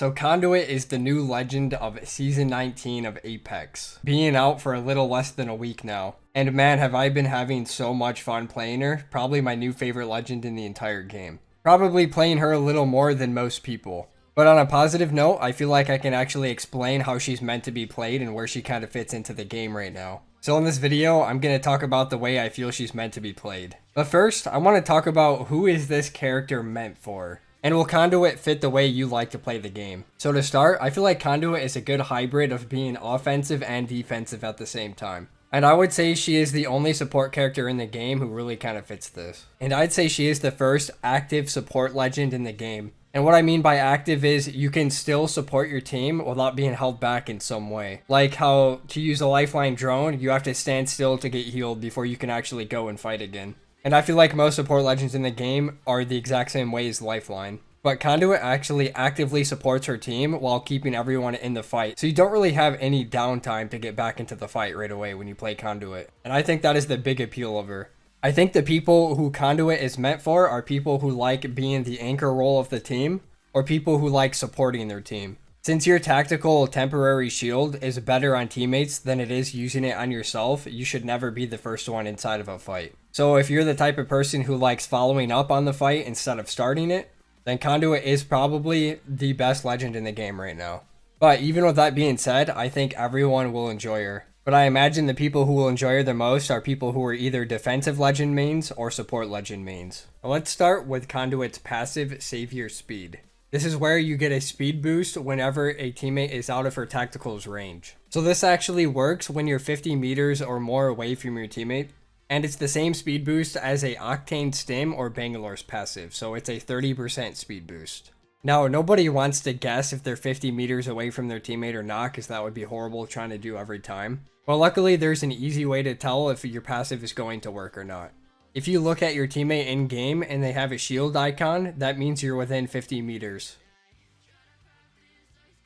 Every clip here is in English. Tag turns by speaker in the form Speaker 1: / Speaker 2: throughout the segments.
Speaker 1: So Conduit is the new legend of Season 19 of Apex, being out for a little less than a week now. And man, have I been having so much fun playing her, probably my new favorite legend in the entire game. Probably playing her a little more than most people. But on a positive note, I feel like I can actually explain how she's meant to be played and where she kind of fits into the game right now. So in this video, I'm going to talk about the way I feel she's meant to be played. But first, I want to talk about who is this character meant for? And will Conduit fit the way you like to play the game? So to start, I feel like Conduit is a good hybrid of being offensive and defensive at the same time. And I would say she is the only support character in the game who really kind of fits this. And I'd say she is the first active support legend in the game. And what I mean by active is you can still support your team without being held back in some way. Like how to use a lifeline drone, you have to stand still to get healed before you can actually go and fight again. And I feel like most support legends in the game are the exact same way as lifeline. But Conduit actually actively supports her team while keeping everyone in the fight. So you don't really have any downtime to get back into the fight right away when you play Conduit. And I think that is the big appeal of her. I think the people who Conduit is meant for are people who like being the anchor role of the team, or people who like supporting their team. Since your tactical temporary shield is better on teammates than it is using it on yourself, you should never be the first one inside of a fight. So if you're the type of person who likes following up on the fight instead of starting it, then Conduit is probably the best legend in the game right now. But even with that being said, I think everyone will enjoy her. But I imagine the people who will enjoy her the most are people who are either defensive legend mains or support legend mains. Now let's start with Conduit's passive Savior Speed. This is where you get a speed boost whenever a teammate is out of her tactical's range. So this actually works when you're 50 meters or more away from your teammate. And it's the same speed boost as a Octane Stim or Bangalore's passive, so it's a 30% speed boost. Now, nobody wants to guess if they're 50 meters away from their teammate or not, because that would be horrible trying to do every time. Well, luckily, there's an easy way to tell if your passive is going to work or not. If you look at your teammate in-game and they have a shield icon, that means you're within 50 meters.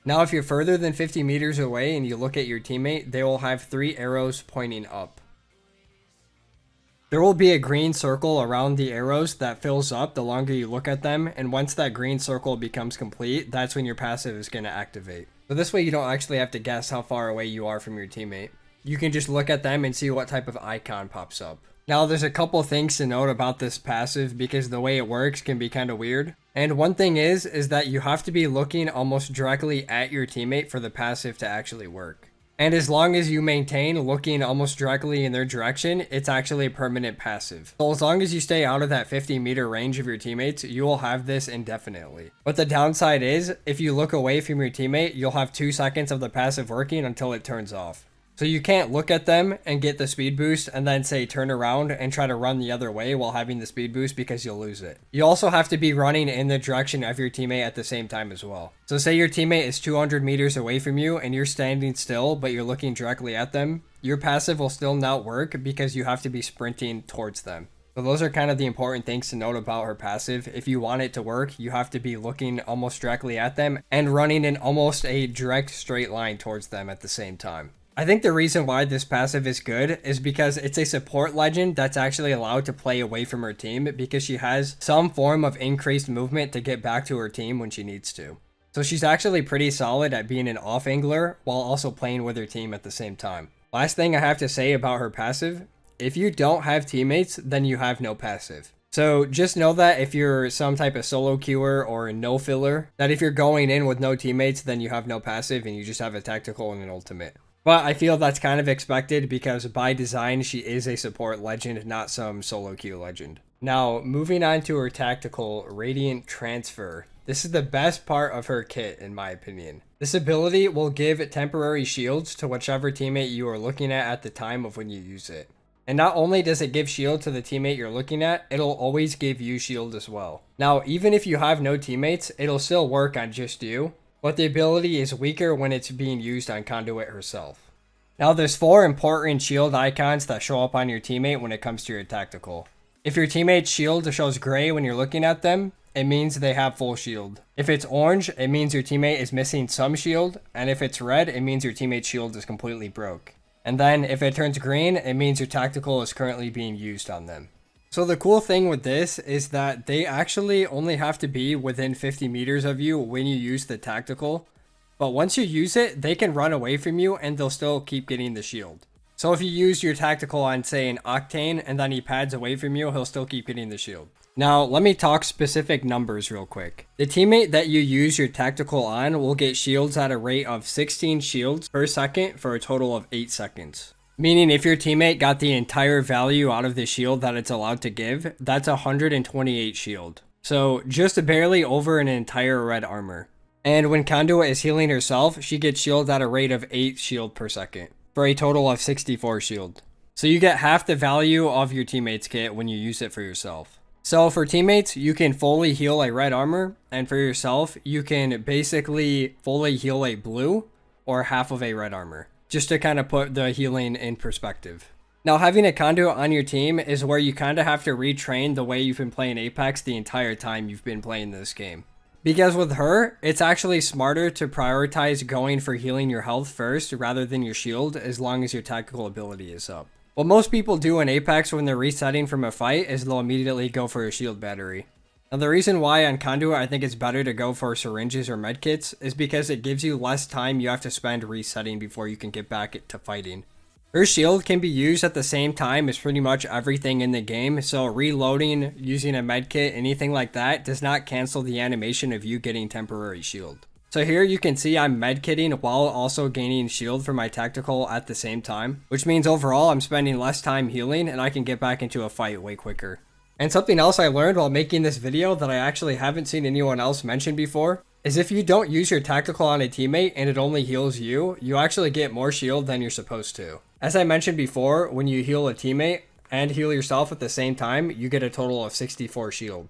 Speaker 1: Now, if you're further than 50 meters away and you look at your teammate, they will have 3 arrows pointing up. There will be a green circle around the arrows that fills up the longer you look at them, and once that green circle becomes complete, that's when your passive is going to activate. So this way you don't actually have to guess how far away you are from your teammate. You can just look at them and see what type of icon pops up. Now there's a couple things to note about this passive because the way it works can be kind of weird. And one thing is that you have to be looking almost directly at your teammate for the passive to actually work. And as long as you maintain looking almost directly in their direction, it's actually a permanent passive. So as long as you stay out of that 50 meter range of your teammates, you will have this indefinitely. But the downside is, if you look away from your teammate, you'll have 2 seconds of the passive working until it turns off. So you can't look at them and get the speed boost and then say turn around and try to run the other way while having the speed boost because you'll lose it. You also have to be running in the direction of your teammate at the same time as well. So say your teammate is 200 meters away from you and you're standing still but you're looking directly at them, your passive will still not work because you have to be sprinting towards them. So those are kind of the important things to note about her passive. If you want it to work, you have to be looking almost directly at them and running in almost a direct straight line towards them at the same time. I think the reason why this passive is good is because it's a support legend that's actually allowed to play away from her team because she has some form of increased movement to get back to her team when she needs to. So she's actually pretty solid at being an off angler while also playing with her team at the same time. Last thing I have to say about her passive, if you don't have teammates, then you have no passive. So just know that if you're some type of solo queuer or a no filler, that if you're going in with no teammates, then you have no passive and you just have a tactical and an ultimate. But I feel that's kind of expected because by design, she is a support legend, not some solo queue legend. Now, moving on to her tactical, Radiant Transfer. This is the best part of her kit, in my opinion. This ability will give temporary shields to whichever teammate you are looking at the time of when you use it. And not only does it give shield to the teammate you're looking at, it'll always give you shield as well. Now, even if you have no teammates, it'll still work on just you. But the ability is weaker when it's being used on Conduit herself. Now there's 4 important shield icons that show up on your teammate when it comes to your tactical. If your teammate's shield shows gray when you're looking at them, it means they have full shield. If it's orange, it means your teammate is missing some shield, and if it's red, it means your teammate's shield is completely broke. And then if it turns green, it means your tactical is currently being used on them. So the cool thing with this is that they actually only have to be within 50 meters of you when you use the tactical. But once you use it, they can run away from you and they'll still keep getting the shield. So if you use your tactical on, say, an Octane and then he pads away from you, he'll still keep getting the shield. Now, let me talk specific numbers real quick. The teammate that you use your tactical on will get shields at a rate of 16 shields per second for a total of 8 seconds. Meaning if your teammate got the entire value out of the shield that it's allowed to give, that's 128 shield. So just barely over an entire red armor. And when Conduit is healing herself, she gets shield at a rate of 8 shield per second for a total of 64 shield. So you get half the value of your teammate's kit when you use it for yourself. So for teammates, you can fully heal a red armor, and for yourself, you can basically fully heal a blue or half of a red armor, just to kind of put the healing in perspective. Now, having a Conduit on your team is where you kind of have to retrain the way you've been playing Apex the entire time you've been playing this game. Because with her, it's actually smarter to prioritize going for healing your health first rather than your shield as long as your tactical ability is up. What most people do in Apex when they're resetting from a fight is they'll immediately go for a shield battery. Now the reason why on Conduit I think it's better to go for syringes or medkits is because it gives you less time you have to spend resetting before you can get back to fighting. Her shield can be used at the same time as pretty much everything in the game, so reloading, using a medkit, anything like that does not cancel the animation of you getting temporary shield. So here you can see I'm medkitting while also gaining shield for my tactical at the same time, which means overall I'm spending less time healing and I can get back into a fight way quicker. And something else I learned while making this video that I actually haven't seen anyone else mention before is if you don't use your tactical on a teammate and it only heals you, you actually get more shield than you're supposed to. As I mentioned before, when you heal a teammate and heal yourself at the same time, you get a total of 64 shield.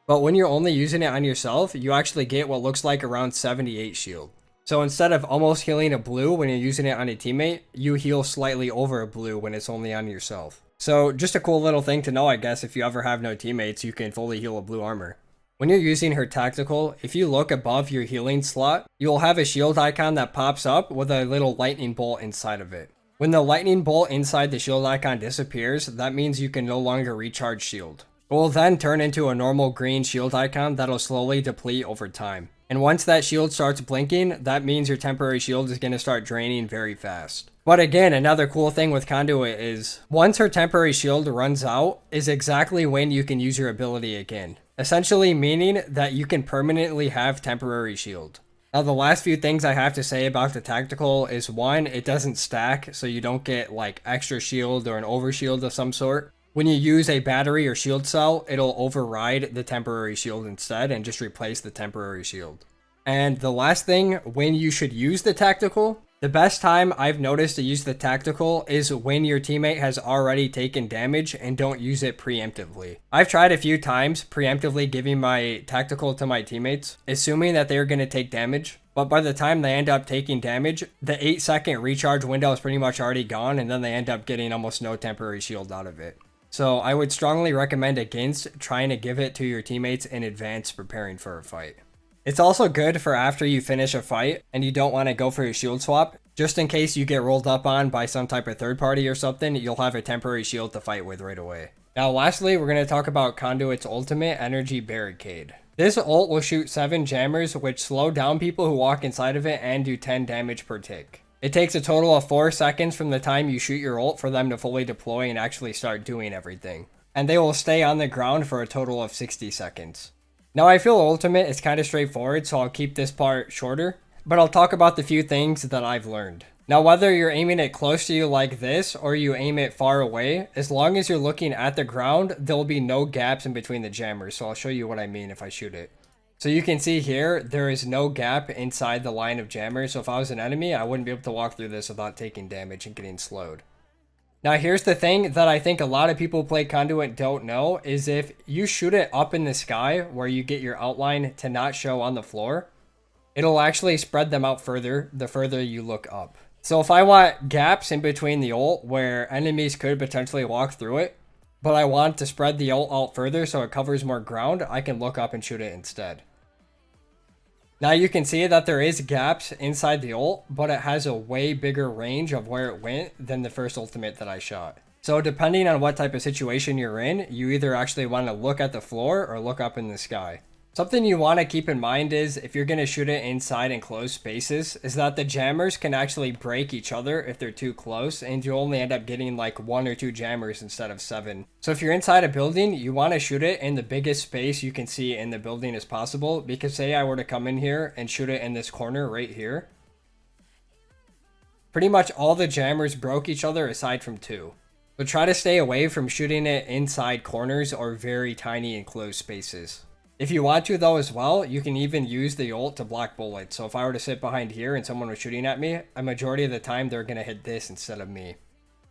Speaker 1: But when you're only using it on yourself, you actually get what looks like around 78 shield. So instead of almost healing a blue when you're using it on a teammate, you heal slightly over a blue when it's only on yourself. So just a cool little thing to know, I guess, if you ever have no teammates, you can fully heal a blue armor. When you're using her tactical, if you look above your healing slot, you'll have a shield icon that pops up with a little lightning bolt inside of it. When the lightning bolt inside the shield icon disappears, that means you can no longer recharge shield. It will then turn into a normal green shield icon that'll slowly deplete over time. And once that shield starts blinking, that means your temporary shield is going to start draining very fast. But again, another cool thing with Conduit is, once her temporary shield runs out, is exactly when you can use your ability again. Essentially meaning that you can permanently have temporary shield. Now the last few things I have to say about the tactical is, one, it doesn't stack, so you don't get like extra shield or an overshield of some sort. When you use a battery or shield cell, it'll override the temporary shield instead and just replace the temporary shield. And the last thing, when you should use the tactical, the best time I've noticed to use the tactical is when your teammate has already taken damage and don't use it preemptively. I've tried a few times preemptively giving my tactical to my teammates, assuming that they're going to take damage. But by the time they end up taking damage, the 8-second recharge window is pretty much already gone, and then they end up getting almost no temporary shield out of it. So I would strongly recommend against trying to give it to your teammates in advance preparing for a fight. It's also good for after you finish a fight and you don't want to go for your shield swap. Just in case you get rolled up on by some type of third party or something, you'll have a temporary shield to fight with right away. Now lastly, we're going to talk about Conduit's ultimate, Energy Barricade. This ult will shoot 7 jammers which slow down people who walk inside of it and do 10 damage per tick. It takes a total of 4 seconds from the time you shoot your ult for them to fully deploy and actually start doing everything. And they will stay on the ground for a total of 60 seconds. Now I feel ultimate is kind of straightforward, so I'll keep this part shorter, but I'll talk about the few things that I've learned. Now whether you're aiming it close to you like this or you aim it far away, as long as you're looking at the ground, there will be no gaps in between the jammers, so I'll show you what I mean if I shoot it. So you can see here, there is no gap inside the line of jammers, so if I was an enemy, I wouldn't be able to walk through this without taking damage and getting slowed. Now here's the thing that I think a lot of people who play Conduit don't know, is if you shoot it up in the sky where you get your outline to not show on the floor, it'll actually spread them out further the further you look up. So if I want gaps in between the ult where enemies could potentially walk through it, but I want to spread the ult out further so it covers more ground, I can look up and shoot it instead. Now you can see that there is gaps inside the ult, but it has a way bigger range of where it went than the first ultimate that I shot. So depending on what type of situation you're in, you either actually want to look at the floor or look up in the sky. Something you want to keep in mind is if you're going to shoot it inside enclosed spaces is that the jammers can actually break each other if they're too close, and you only end up getting like 1 or 2 jammers instead of 7. So if you're inside a building, you want to shoot it in the biggest space you can see in the building as possible, because say I were to come in here and shoot it in this corner right here, pretty much all the jammers broke each other aside from 2. So try to stay away from shooting it inside corners or very tiny enclosed spaces. If you want to though as well, you can even use the ult to block bullets. So if I were to sit behind here and someone was shooting at me, a majority of the time they're going to hit this instead of me.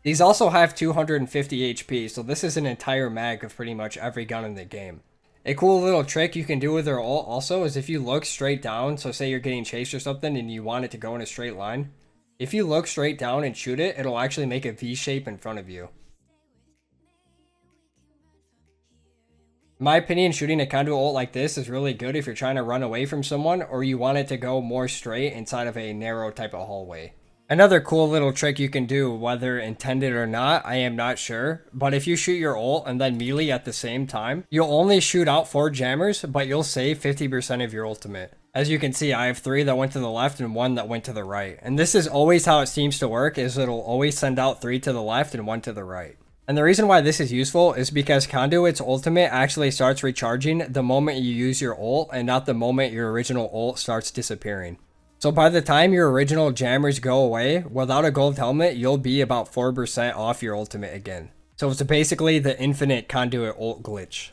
Speaker 1: These also have 250 HP, so this is an entire mag of pretty much every gun in the game. A cool little trick you can do with their ult also is if you look straight down, so say you're getting chased or something and you want it to go in a straight line. If you look straight down and shoot it, it'll actually make a V shape in front of you. In my opinion, shooting a Conduit ult like this is really good if you're trying to run away from someone or you want it to go more straight inside of a narrow type of hallway. Another cool little trick you can do, whether intended or not, I am not sure, but if you shoot your ult and then melee at the same time, you'll only shoot out 4 jammers, but you'll save 50% of your ultimate. As you can see, I have 3 that went to the left and 1 that went to the right. And this is always how it seems to work, is it'll always send out 3 to the left and 1 to the right. And the reason why this is useful is because Conduit's ultimate actually starts recharging the moment you use your ult and not the moment your original ult starts disappearing. So by the time your original jammers go away, without a gold helmet, you'll be about 4% off your ultimate again. So it's basically the infinite Conduit ult glitch.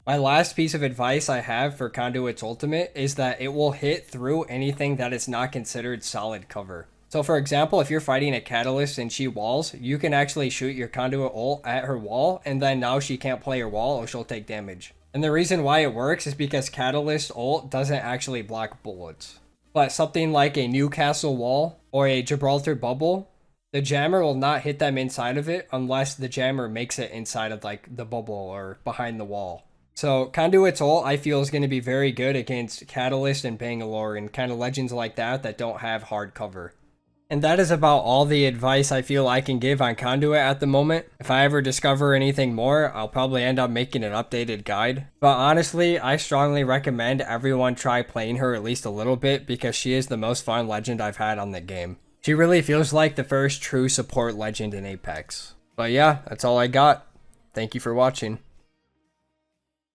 Speaker 1: My last piece of advice I have for Conduit's ultimate is that it will hit through anything that is not considered solid cover. So for example, if you're fighting a Kasellos and she walls, you can actually shoot your Conduit ult at her wall, and then now she can't play her wall or she'll take damage. And the reason why it works is because Kasellos ult doesn't actually block bullets. But something like a Newcastle wall or a Gibraltar bubble, the jammer will not hit them inside of it unless the jammer makes it inside of like the bubble or behind the wall. So Conduit's ult I feel is going to be very good against Kasellos and Bangalore and kind of legends like that don't have hard cover. And that is about all the advice I feel I can give on Conduit at the moment. If I ever discover anything more, I'll probably end up making an updated guide. But honestly, I strongly recommend everyone try playing her at least a little bit because she is the most fun legend I've had on the game. She really feels like the first true support legend in Apex. But yeah, that's all I got. Thank you for watching.